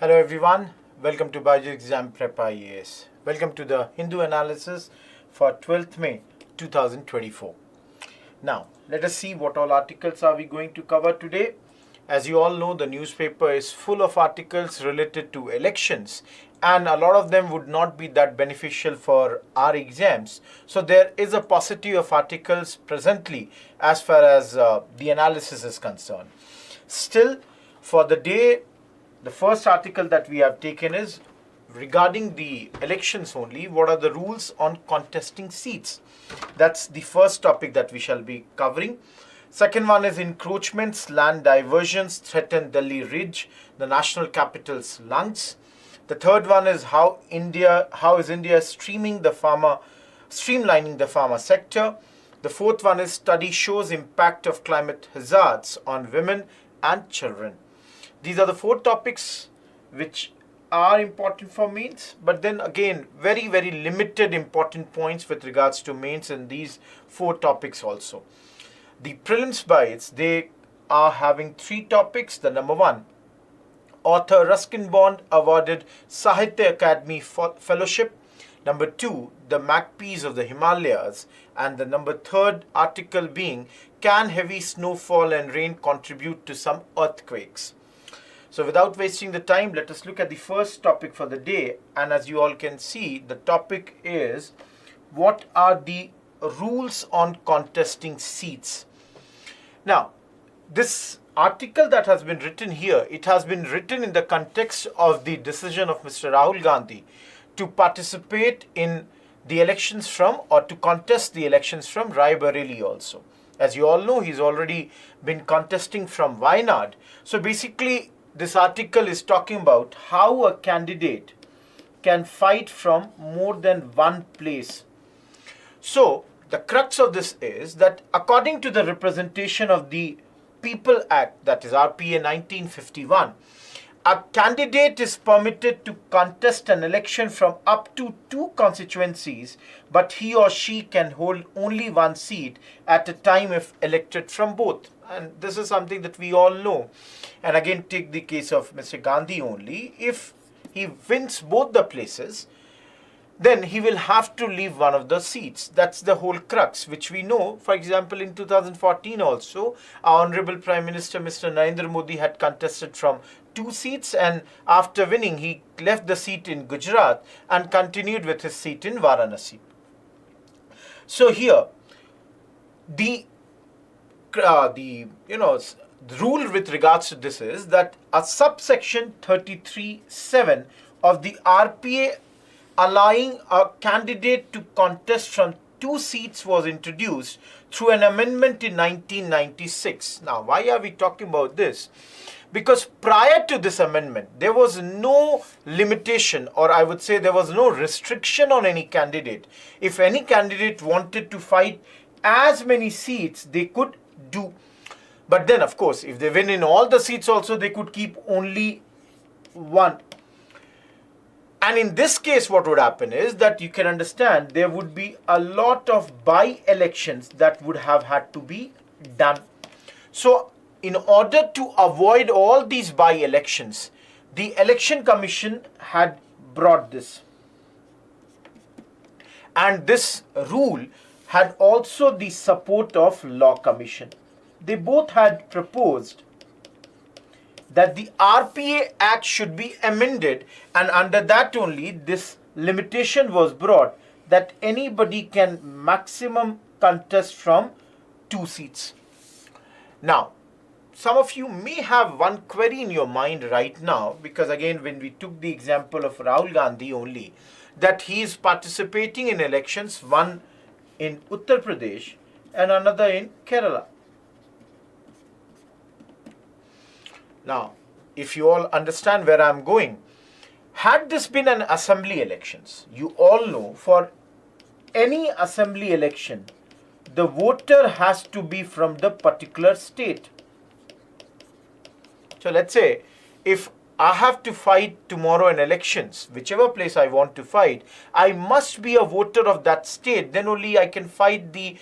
Hello everyone, welcome to Byjus Exam Prep IAS. Welcome to the Hindu analysis for 12th May 2024. Now, let us see what all articles are we going to cover today. As you all know, the newspaper is full of articles related to elections and a lot of them would not be that beneficial for our exams. So there is a paucity of articles presently as far as the analysis is concerned. Still, for the day, the first article that we have taken is regarding the elections only. What are the rules on contesting seats? That's the first topic that we shall be covering. Second one is encroachments, land diversions threaten Delhi Ridge, the national capital's lungs. The third one is how is India streamlining the pharma sector. The fourth one is study shows impact of climate hazards on women and children. These are the four topics which are important for mains, but then again very limited important points with regards to mains in these four topics also. The prelims bias, they are having three topics. The number one, author Ruskin Bond awarded Sahitya Akademi Fellowship. Number two, the magpies of the Himalayas. And the number third article being, can heavy snowfall and rain contribute to some earthquakes? So without wasting the time, let us look at the first topic for the day. And as you all can see, the topic is, what are the rules on contesting seats? Now, this article that has been written here, it has been written in the context of the decision of Mr. Rahul Gandhi to participate in the elections from, or to contest the elections from Rai Bareli also. As you all know, he's already been contesting from Wayanad. So basically, this article is talking about how a candidate can fight from more than one place. So the crux of this is that according to the representation of the People Act, that is RPA 1951, a candidate is permitted to contest an election from up to two constituencies, but he or she can hold only one seat at a time if elected from both. And this is something that we all know. And again, take the case of Mr. Gandhi only. If he wins both the places, then he will have to leave one of the seats. That's the whole crux, which we know. For example, in 2014 also, our Honorable Prime Minister, Mr. Narendra Modi, had contested from two seats, and after winning, he left the seat in Gujarat and continued with his seat in Varanasi. So here, the rule with regards to this is that a subsection 33(7) of the RPA allowing a candidate to contest from two seats was introduced through an amendment in 1996. Now, why are we talking about this? Because prior to this amendment, there was no limitation, or I would say there was no restriction on any candidate. If any candidate wanted to fight as many seats, they could do. But then, of course, if they win in all the seats also, they could keep only one. And in this case, what would happen is that you can understand there would be a lot of by-elections that would have had to be done. So, in order to avoid all these by-elections, the Election Commission had brought this. And this rule had also the support of Law Commission. They both had proposed that the RPA Act should be amended, and under that only this limitation was brought that anybody can maximum contest from two seats. Now, some of you may have one query in your mind right now, because again, when we took the example of Rahul Gandhi only, that he is participating in elections, one in Uttar Pradesh and another in Kerala. Now, if you all understand where I am going, had this been an assembly elections, you all know for any assembly election, the voter has to be from the particular state. So let's say if I have to fight tomorrow in elections, whichever place I want to fight, I must be a voter of that state. Then only I can fight the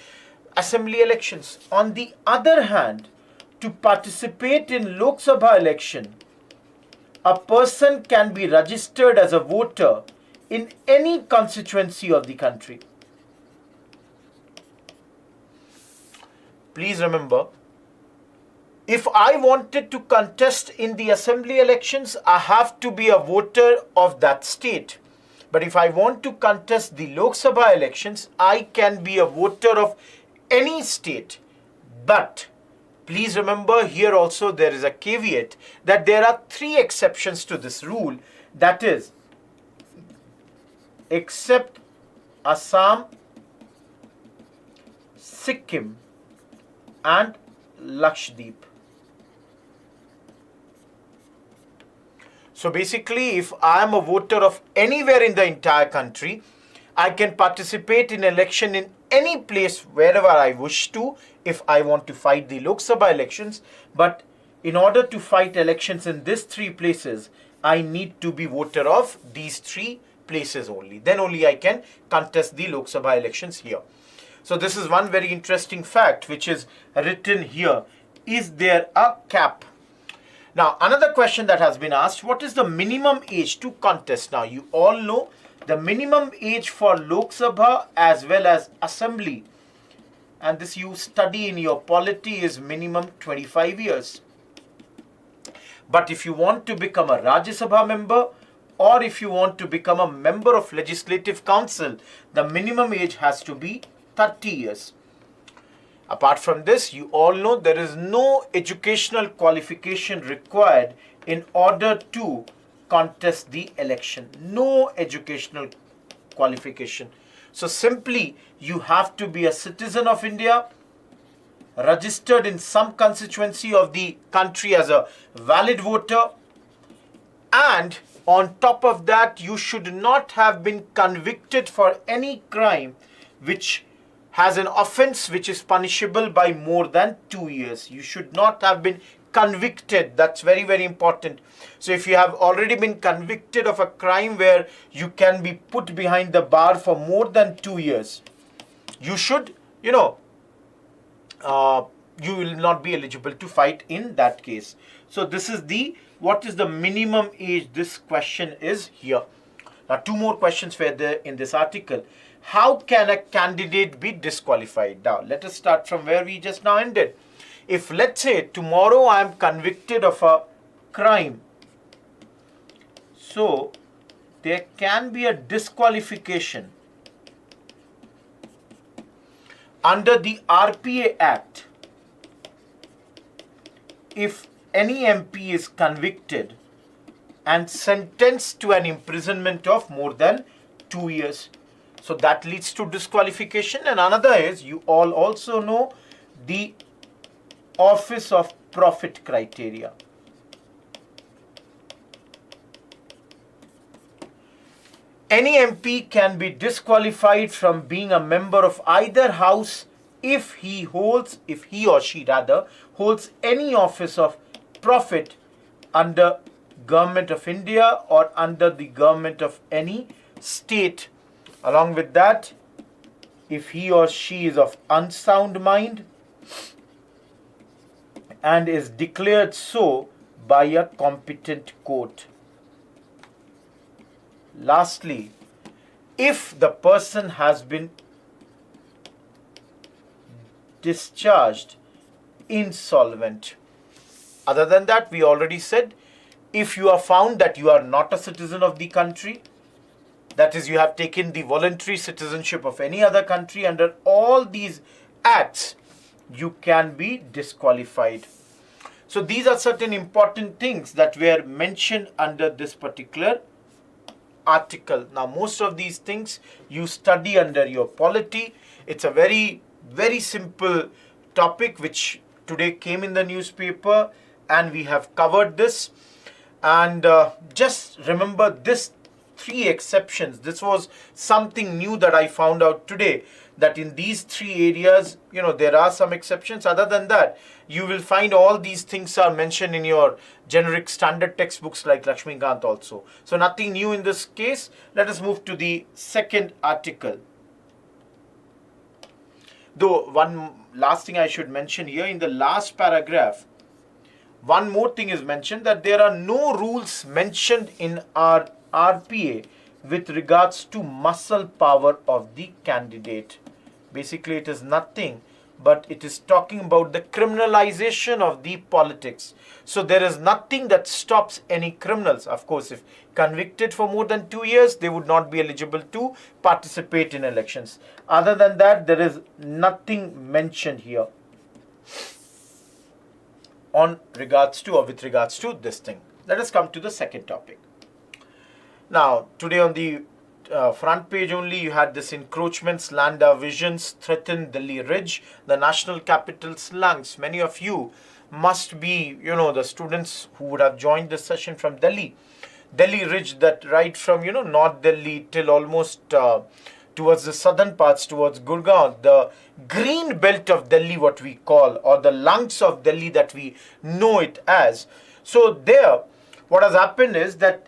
assembly elections. On the other hand, to participate in Lok Sabha election, a person can be registered as a voter in any constituency of the country. Please remember, if I wanted to contest in the assembly elections, I have to be a voter of that state. But if I want to contest the Lok Sabha elections, I can be a voter of any state. But please remember, here also there is a caveat that there are 3 exceptions to this rule. That is, except Assam, Sikkim and Lakshadweep. So basically, if I am a voter of anywhere in the entire country, I can participate in election in any place wherever I wish to if I want to fight the Lok Sabha elections. But in order to fight elections in these 3 places, I need to be voter of these 3 places only. Then only I can contest the Lok Sabha elections here. So this is one very interesting fact which is written here. Is there a cap? Now, another question that has been asked, what is the minimum age to contest? Now, you all know the minimum age for Lok Sabha as well as Assembly, and this you study in your polity, is minimum 25 years. But if you want to become a Rajya Sabha member, or if you want to become a member of Legislative Council, the minimum age has to be 30 years. Apart from this, you all know there is no educational qualification required in order to contest the election. No educational qualification. So simply, you have to be a citizen of India, registered in some constituency of the country as a valid voter, and on top of that, you should not have been convicted for any crime which has an offense which is punishable by more than 2 years. You should not have been convicted. That's very, very important. So if you have already been convicted of a crime where you can be put behind the bar for more than 2 years, you should, you will not be eligible to fight in that case. So this is what is the minimum age? This question is here. Now, 2 more questions were there in this article. How can a candidate be disqualified? Now, let us start from where we just now ended. If, let's say, tomorrow I am convicted of a crime, so there can be a disqualification under the RPA Act. If any MP is convicted and sentenced to an imprisonment of more than 2 years. So that leads to disqualification. And another is, you all also know the office of profit criteria. Any MP can be disqualified from being a member of either house if he or she holds any office of profit under Government of India or under the government of any state. Along with that, if he or she is of unsound mind and is declared so by a competent court. Lastly, if the person has been discharged insolvent. Other than that, we already said, if you are found that you are not a citizen of the country, that is, you have taken the voluntary citizenship of any other country, under all these acts, you can be disqualified. So these are certain important things that were mentioned under this particular article. Now, most of these things you study under your polity. It's a very, very simple topic which today came in the newspaper, and we have covered this. And just remember this 3 exceptions. This was something new that I found out today, that in these 3 areas, there are some exceptions. Other than that, you will find all these things are mentioned in your generic standard textbooks like Lakshmikant also. So nothing new in this case. Let us move to the second article. Though one last thing I should mention here, in the last paragraph, one more thing is mentioned, that there are no rules mentioned in our RPA with regards to muscle power of the candidate. Basically, it is nothing but it is talking about the criminalization of the politics. So there is nothing that stops any criminals. Of course, if convicted for more than 2 years, they would not be eligible to participate in elections. Other than that, there is nothing mentioned here on regards to or with regards to this thing. Let us come to the second topic. Now, today on the front page only, you had this encroachments, land diversions threaten Delhi Ridge, the national capital slums. Many of you must be, the students who would have joined this session from Delhi. Delhi Ridge, that right from, North Delhi till almost towards the southern parts, towards Gurgaon, the green belt of Delhi, what we call, or the lungs of Delhi that we know it as. So there, what has happened is that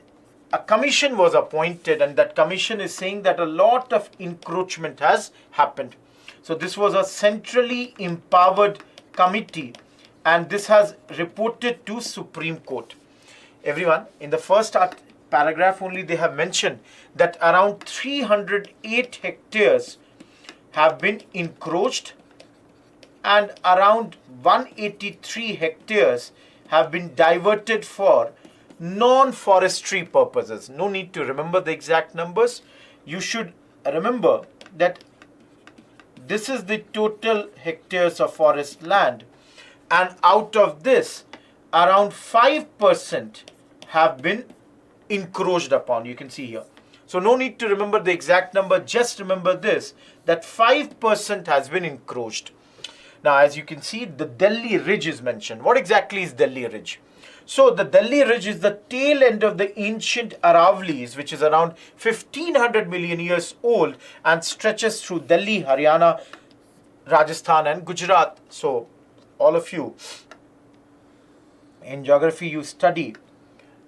a commission was appointed, and that commission is saying that a lot of encroachment has happened. So this was a centrally empowered committee, and this has reported to Supreme Court. Everyone, in the first paragraph only, they have mentioned that around 308 hectares have been encroached and around 183 hectares have been diverted for non-forestry purposes. No need to remember the exact numbers. You should remember that this is the total hectares of forest land, and out of this, around 5% have been encroached upon. You can see here. So no need to remember the exact number. Just remember this, that 5% has been encroached. Now, as you can see, the Delhi Ridge is mentioned. What exactly is Delhi Ridge? So the Delhi Ridge is the tail end of the ancient Aravallis, which is around 1500 million years old and stretches through Delhi, Haryana, Rajasthan and Gujarat. So all of you in geography, you study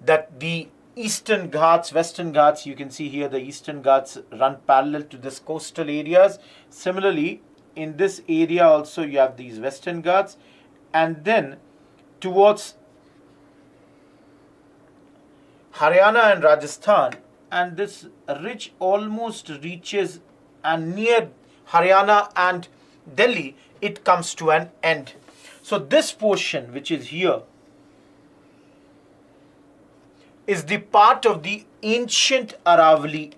that the Eastern Ghats, Western Ghats, you can see here the Eastern Ghats run parallel to this coastal areas. Similarly, in this area also you have these Western Ghats, and then towards Haryana and Rajasthan, and this ridge almost reaches, and near Haryana and Delhi it comes to an end. So this portion which is here is the part of the ancient Aravalli.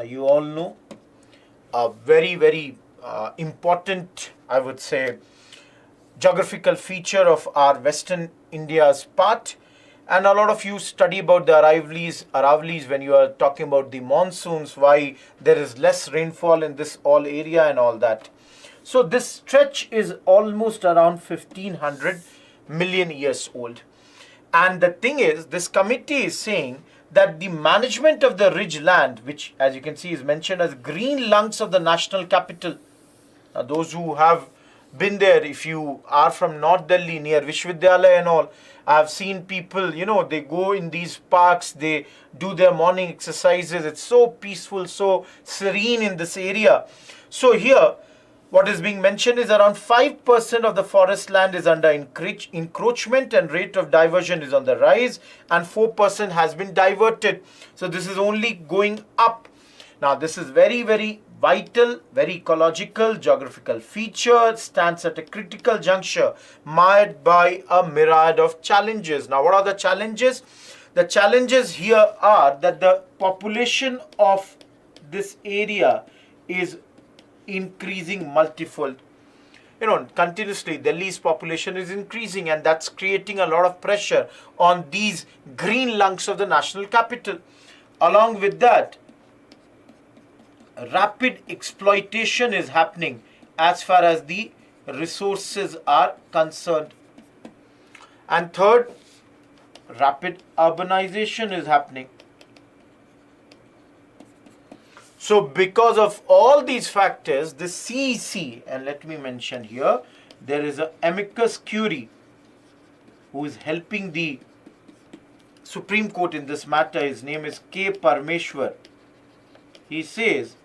You all know a very, very important, I would say, geographical feature of our Western India's part. And a lot of you study about the Aravallis when you are talking about the monsoons, why there is less rainfall in this all area and all that. So this stretch is almost around 1500 million years old. And the thing is, this committee is saying that the management of the ridge land, which as you can see is mentioned as green lungs of the national capital. Now, those who have been there, if you are from North Delhi near Vishwavidyalaya and all, I have seen people, they go in these parks, they do their morning exercises. It's so peaceful, so serene in this area. So here, what is being mentioned is around 5% of the forest land is under encroachment, and rate of diversion is on the rise, and 4% has been diverted. So this is only going up. Now this is very, very vital, very ecological, geographical feature, stands at a critical juncture marred by a myriad of challenges. Now what are the challenges? The challenges here are that the population of this area is increasing multifold. Continuously Delhi's population is increasing, and that's creating a lot of pressure on these green lungs of the national capital. Along with that, rapid exploitation is happening as far as the resources are concerned. And third, rapid urbanization is happening. So because of all these factors, the CEC, and let me mention here, there is an amicus curiae who is helping the Supreme Court in this matter. His name is K. Parmeshwar. He says,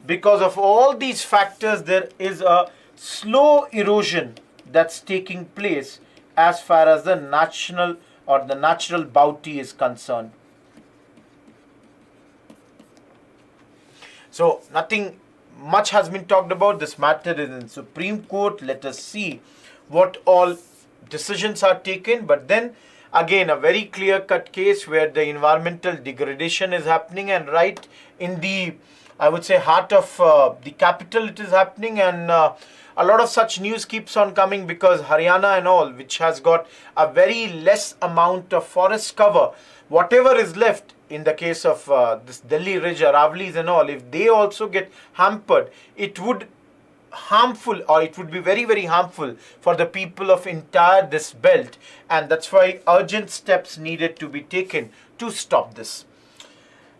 because of all these factors, there is a slow erosion that's taking place as far as the national or the natural bounty is concerned. So nothing much has been talked about. This matter is in Supreme Court. Let us see what all decisions are taken. But then again, a very clear-cut case where the environmental degradation is happening, and right in the, I would say, heart of the capital it is happening. And a lot of such news keeps on coming because Haryana and all, which has got a very less amount of forest cover, whatever is left in the case of this Delhi Ridge, Aravallis and all, if they also get hampered, it would harmful, or it would be very, very harmful for the people of entire this belt. And that's why urgent steps needed to be taken to stop this.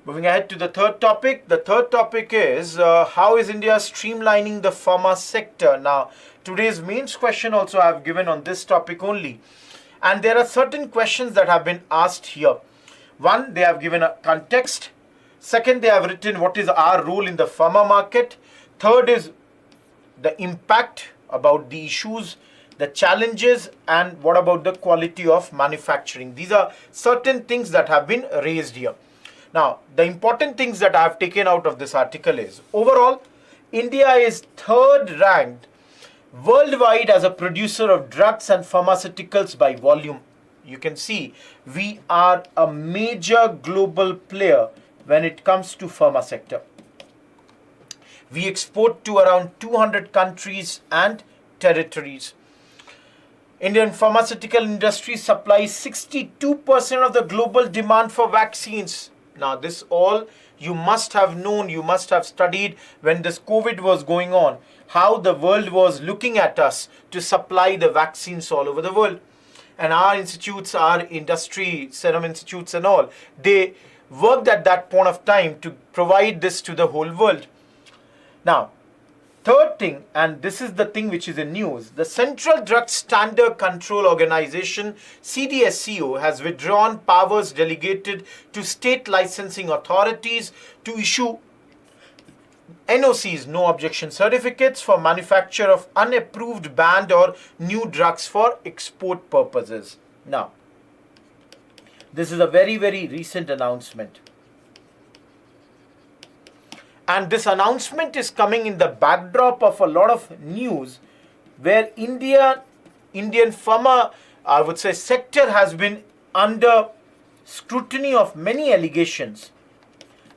Moving ahead to the third topic. The third topic is how is India streamlining the pharma sector? Now, today's mains question also I have given on this topic only. And there are certain questions that have been asked here. One, they have given a context. Second, they have written what is our role in the pharma market. Third is the impact, about the issues, the challenges, and what about the quality of manufacturing. These are certain things that have been raised here. Now, the important things that I have taken out of this article is, overall, India is third ranked worldwide as a producer of drugs and pharmaceuticals by volume. You can see we are a major global player when it comes to pharma sector. We export to around 200 countries and territories. Indian pharmaceutical industry supplies 62% of the global demand for vaccines. Now, this all you must have known, you must have studied when this COVID was going on, how the world was looking at us to supply the vaccines all over the world. And our institutes, our industry, serum institutes and all, they worked at that point of time to provide this to the whole world. Now, third thing, and this is the thing which is in news, the Central Drug Standard Control Organization, CDSCO, has withdrawn powers delegated to state licensing authorities to issue NOCs, no objection certificates, for manufacture of unapproved, banned or new drugs for export purposes. Now, this is a very, very recent announcement. And this announcement is coming in the backdrop of a lot of news where Indian pharma, I would say, sector has been under scrutiny of many allegations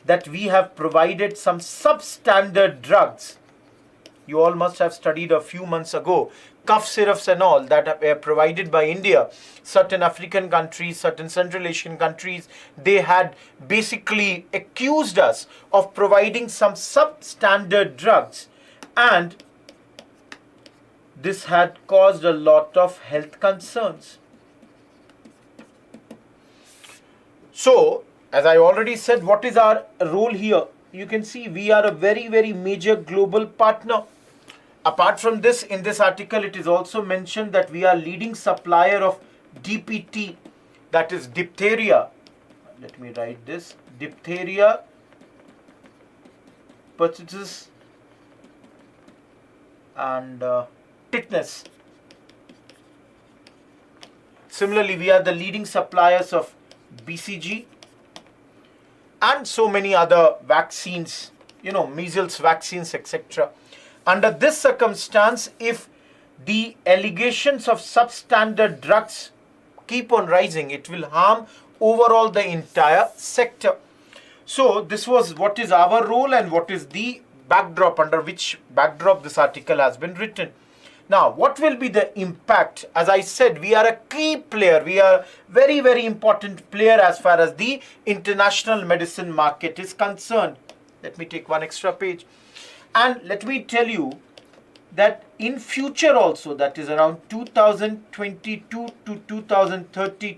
that we have provided some substandard drugs. You all must have studied a few months ago, cough syrups and all that were provided by India. Certain African countries, certain Central Asian countries, they had basically accused us of providing some substandard drugs, and this had caused a lot of health concerns. So, as I already said, what is our role here? You can see we are a very, very major global partner. Apart from this, in this article, it is also mentioned that we are leading supplier of DPT, that is diphtheria. Let me write this. Diphtheria, pertussis, and tetanus. Similarly, we are the leading suppliers of BCG and so many other vaccines, measles vaccines, etc. Under this circumstance, if the allegations of substandard drugs keep on rising, it will harm overall the entire sector. So this was what is our role and what is the backdrop, under which backdrop this article has been written. Now, what will be the impact? As I said, we are a key player. We are very, very important player as far as the international medicine market is concerned. Let me take one extra page. And let me tell you that in future also, that is around 2022 to 2030,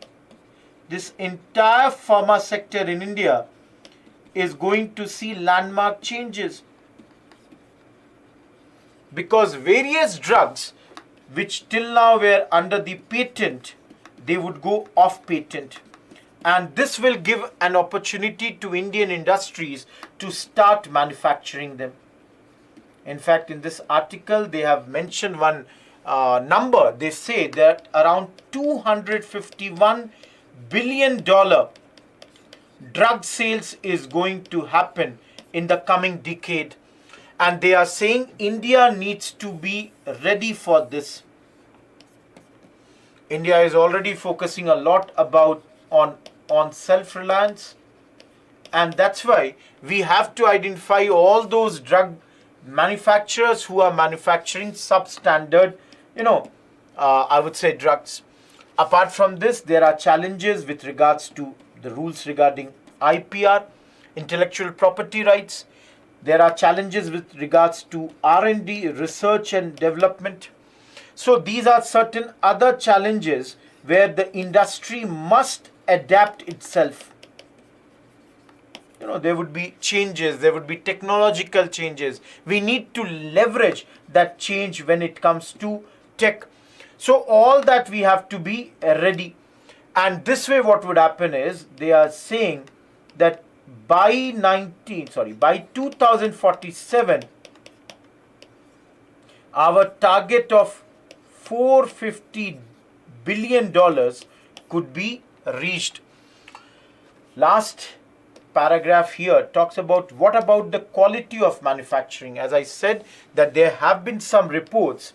this entire pharma sector in India is going to see landmark changes. Because various drugs which till now were under the patent, they would go off patent. And this will give an opportunity to Indian industries to start manufacturing them. In fact, in this article, they have mentioned one number, they say that around $251 billion drug sales is going to happen in the coming decade, and they are saying India needs to be ready for this. India is already focusing a lot on self-reliance, and that's why we have to identify all those drug manufacturers who are manufacturing substandard, I would say drugs. Apart from this, there are challenges with regards to the rules regarding IPR, intellectual property rights. There are challenges with regards to R&D, research and development. So these are certain other challenges where the industry must adapt itself. There would be changes, there would be technological changes. We need to leverage that change when it comes to tech. So all that we have to be ready. And this way what would happen is, they are saying that by 2047, our target of $450 billion could be reached. Last paragraph here talks about what about the quality of manufacturing. As I said, that there have been some reports,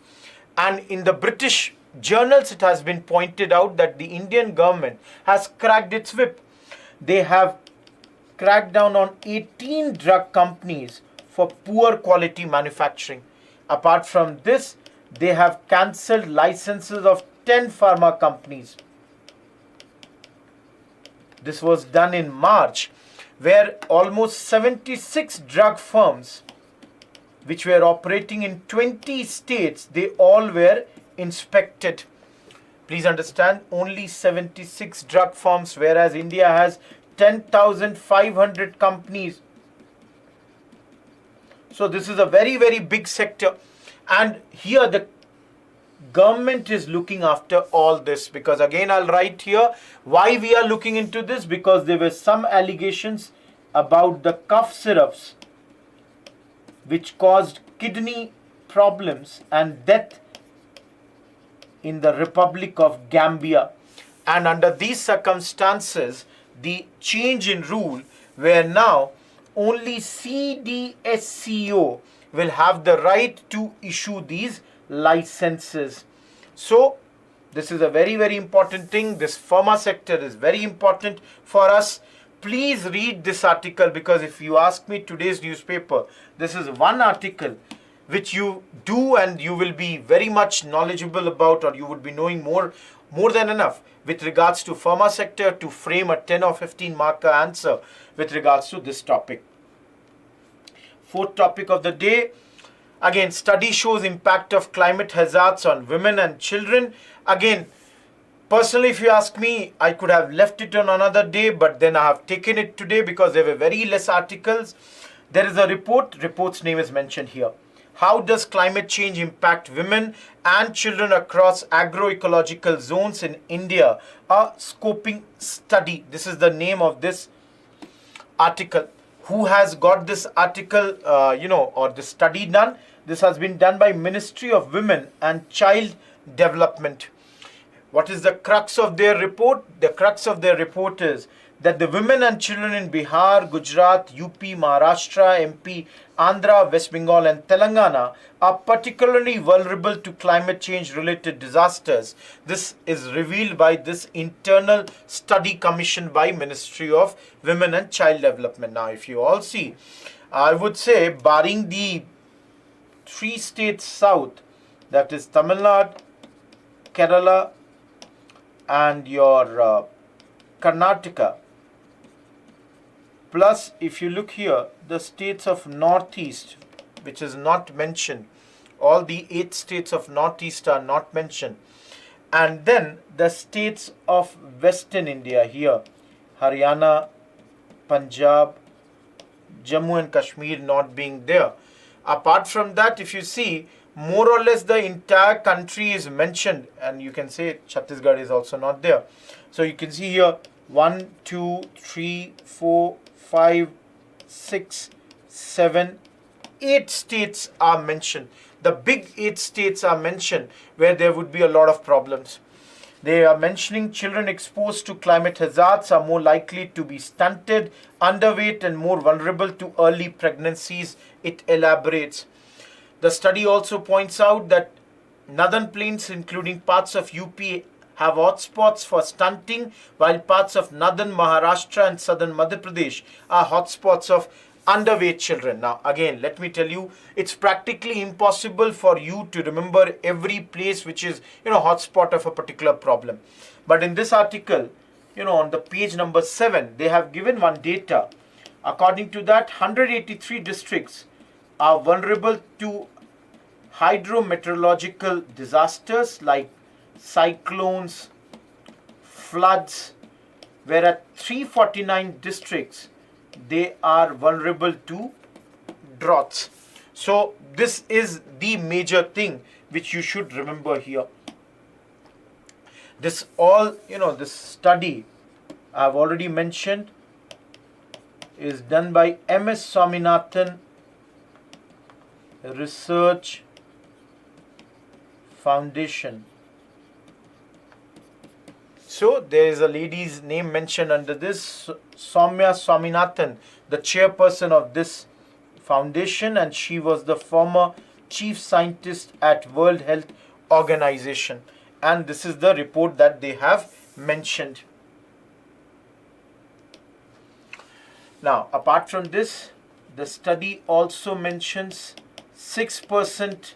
and in the British journals it has been pointed out that the Indian government has cracked its whip. They have cracked down on 18 drug companies for poor quality manufacturing. Apart from this, they have cancelled licenses of 10 pharma companies. This was done in March, where almost 76 drug firms which were operating in 20 states, they all were inspected. Please understand, only 76 drug firms, whereas India has 10,500 companies. So this is a very, very big sector. And here the government is looking after all this, because again I'll write here why we are looking into this, because there were some allegations about the cough syrups which caused kidney problems and death in the Republic of Gambia. And under these circumstances, the change in rule where now only CDSCO will have the right to issue these licenses. So this is a very, very important thing. This pharma sector is very important for us. Please read this article, because if you ask me, today's newspaper, this is one article which you do and you will be very much knowledgeable about, or you would be knowing more than enough with regards to pharma sector to frame a 10 or 15 marker answer with regards to this topic. Fourth topic of the day, again, study shows impact of climate hazards on women and children. Again, personally, if you ask me, I could have left it on another day, but then I have taken it today because there were very less articles. There is a report's name is mentioned here. How does climate change impact women and children across agroecological zones in India? A scoping study. This is the name of this article. Who has got this article, or the study done? This has been done by Ministry of Women and Child Development. What is the crux of their report? The crux of their report is that the women and children in Bihar, Gujarat, UP, Maharashtra, MP, Andhra, West Bengal and Telangana are particularly vulnerable to climate change related disasters. This is revealed by this internal study commissioned by Ministry of Women and Child Development. Now, if you all see, I would say barring the 3 states south, that is Tamil Nadu, Kerala and your Karnataka, plus if you look here, the states of northeast, which is not mentioned, all the 8 states of northeast are not mentioned, and then the states of western India here, Haryana, Punjab, Jammu and Kashmir not being there. Apart from that, if you see, more or less the entire country is mentioned, and you can say Chhattisgarh is also not there. So you can see here 1, 2, 3, 4, 5, 6, 7, 8 states are mentioned. the big 8 states are mentioned where there would be a lot of problems. They are mentioning children exposed to climate hazards are more likely to be stunted, underweight, and more vulnerable to early pregnancies, it elaborates. The study also points out that northern plains, including parts of UP, have hotspots for stunting, while parts of northern Maharashtra and southern Madhya Pradesh are hotspots of underweight children. Now, again, let me tell you, it's practically impossible for you to remember every place which is, hotspot of a particular problem. But in this article, on the page number 7, they have given one data. According to that, 183 districts are vulnerable to hydrometeorological disasters like cyclones, floods, whereas 349 districts, they are vulnerable to droughts. So this is the major thing which you should remember here. This this study I've already mentioned is done by MS Swaminathan Research Foundation. So there is a lady's name mentioned under this, Soumya Swaminathan, the chairperson of this foundation, and she was the former chief scientist at World Health Organization. And this is the report that they have mentioned. Now, apart from this, the study also mentions 6%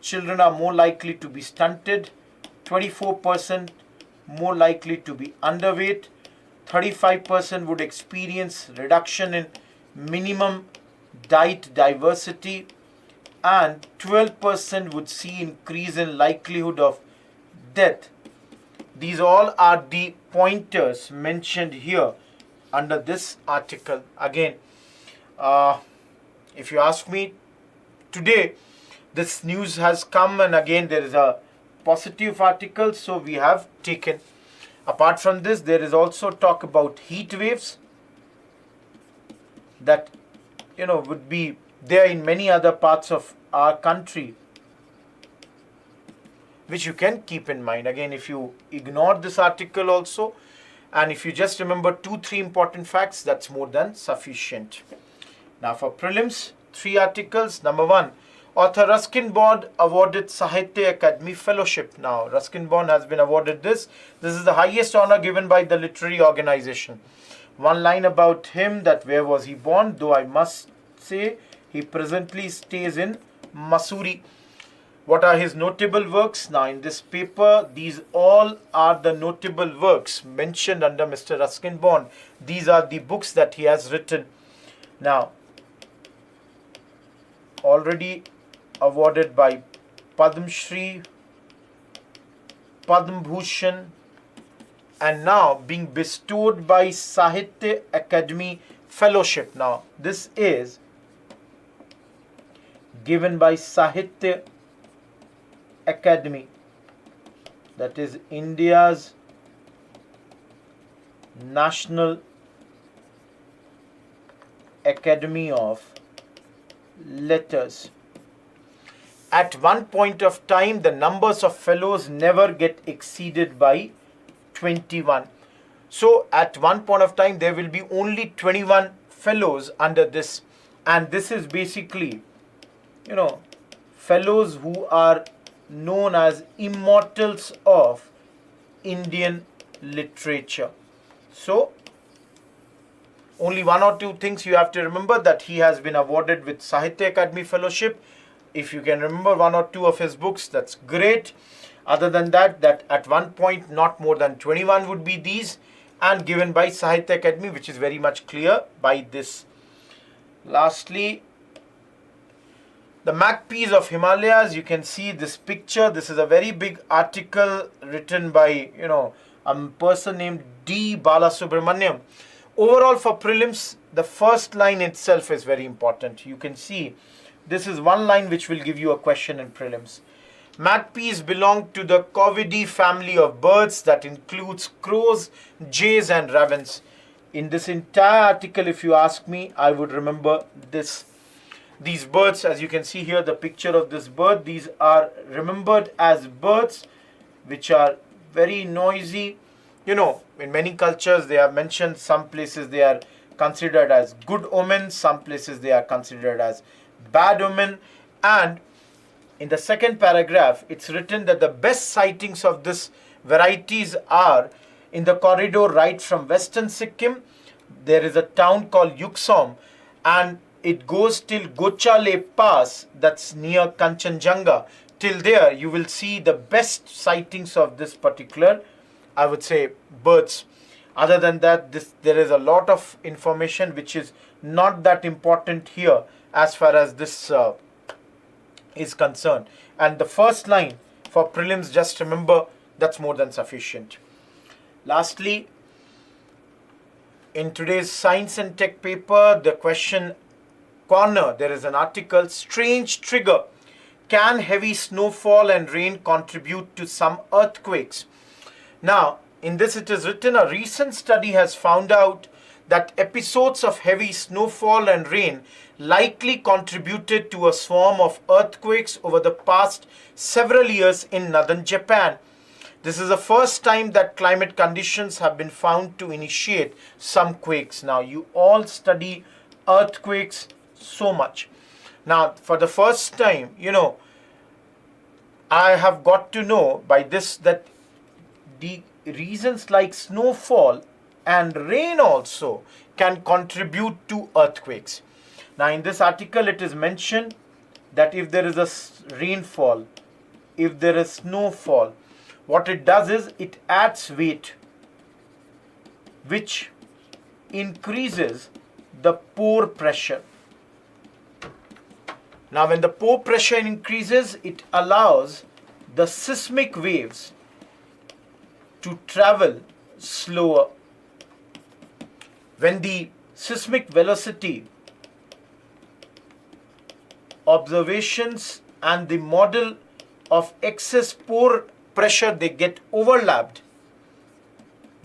children are more likely to be stunted, 24% more likely to be underweight, 35% would experience reduction in minimum diet diversity, and 12% would see increase in likelihood of death. These all are the pointers mentioned here under this article. Again, if you ask me, today this news has come, and again there is a positive article, so we have taken. Apart from this, there is also talk about heat waves that would be there in many other parts of our country, which you can keep in mind. Again, if you ignore this article also, and if you just remember 2-3 important facts, that's more than sufficient. Now for prelims, 3 articles. Number 1, author Ruskin Bond awarded Sahitya Akademi Fellowship. Now, Ruskin Bond has been awarded this. This is the highest honor given by the literary organization. One line about him, that where was he born, though I must say he presently stays in Mussoorie. What are his notable works? Now, in this paper, these all are the notable works mentioned under Mr. Ruskin Bond. These are the books that he has written. Now, already awarded by Padma Shri, Padma Bhushan, and now being bestowed by Sahitya Akademi Fellowship. Now, this is given by Sahitya Akademi, that is India's National Academy of Letters. At one point of time, the numbers of fellows never get exceeded by 21. So at one point of time, there will be only 21 fellows under this. And this is basically, fellows who are known as immortals of Indian literature. So only 1 or 2 things you have to remember, that he has been awarded with Sahitya Akademi Fellowship. If you can remember 1 or 2 of his books, that's great. Other than that, that at one point not more than 21 would be these, and given by Sahitya Akademi, which is very much clear by this. Lastly, the magpies of Himalayas. You can see this picture. This is a very big article written by a person named D. Balasubramaniam. Overall, for prelims, the first line itself is very important. You can see this is one line which will give you a question in prelims. Magpies belong to the Corvidae family of birds that includes crows, jays, and ravens. In this entire article, if you ask me, I would remember this. These birds, as you can see here, the picture of this bird, these are remembered as birds which are very noisy. You know, in many cultures they are mentioned, some places they are considered as good omens, some places they are considered as bad omen. And in the second paragraph, it's written that the best sightings of this varieties are in the corridor right from western Sikkim. There is a town called Yuksom, and it goes till Gochale Pass, that's near Kanchenjunga. Till there you will see the best sightings of this particular, I would say, birds. Other than that, there is a lot of information which is not that important here as far as this is concerned. And the first line for prelims, just remember, that's more than sufficient. Lastly, in today's science and tech paper, the question corner, there is an article, strange trigger. Can heavy snowfall and rain contribute to some earthquakes? Now, in this it is written, a recent study has found out that episodes of heavy snowfall and rain likely contributed to a swarm of earthquakes over the past several years in northern Japan. This is the first time that climate conditions have been found to initiate some quakes. Now, you all study earthquakes so much. Now, for the first time, you know, I have got to know by this that the reasons like snowfall and rain also can contribute to earthquakes. Now, in this article, it is mentioned that if there is a rainfall, if there is snowfall, what it does is it adds weight, which increases the pore pressure. Now, when the pore pressure increases, it allows the seismic waves to travel slower. When the seismic velocity, observations and the model of excess pore pressure, they get overlapped,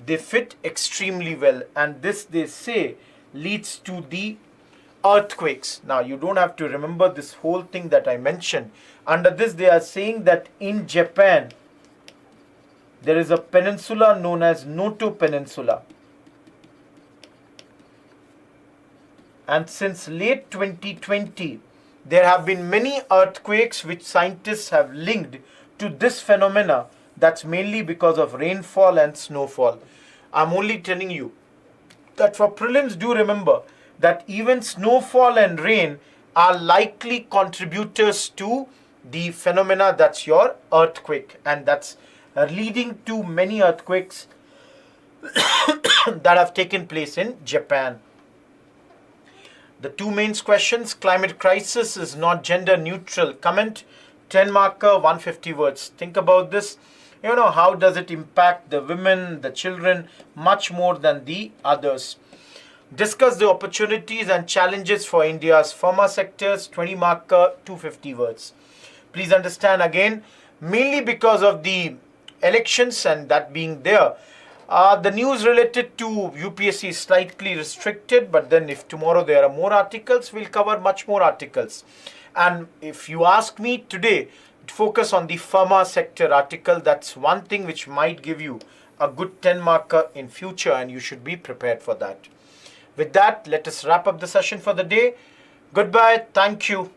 they fit extremely well, and this, they say, leads to the earthquakes. Now, you don't have to remember this whole thing that I mentioned. Under this, they are saying that in Japan there is a peninsula known as Noto Peninsula, and since late 2020 there have been many earthquakes which scientists have linked to this phenomena. That's mainly because of rainfall and snowfall. I'm only telling you that for prelims, do remember that even snowfall and rain are likely contributors to the phenomena that's your earthquake, and that's leading to many earthquakes that have taken place in Japan. The two main questions, climate crisis is not gender neutral. Comment, 10 marker, 150 words. Think about this. You know, how does it impact the women, the children, much more than the others? Discuss the opportunities and challenges for India's pharma sectors, 20 marker, 250 words. Please understand again, mainly because of the elections and that being there, the news related to UPSC is slightly restricted, but then if tomorrow there are more articles, we'll cover much more articles. And if you ask me today, focus on the pharma sector article. That's one thing which might give you a good 10 marker in future, and you should be prepared for that. With that, let us wrap up the session for the day. Goodbye. Thank you.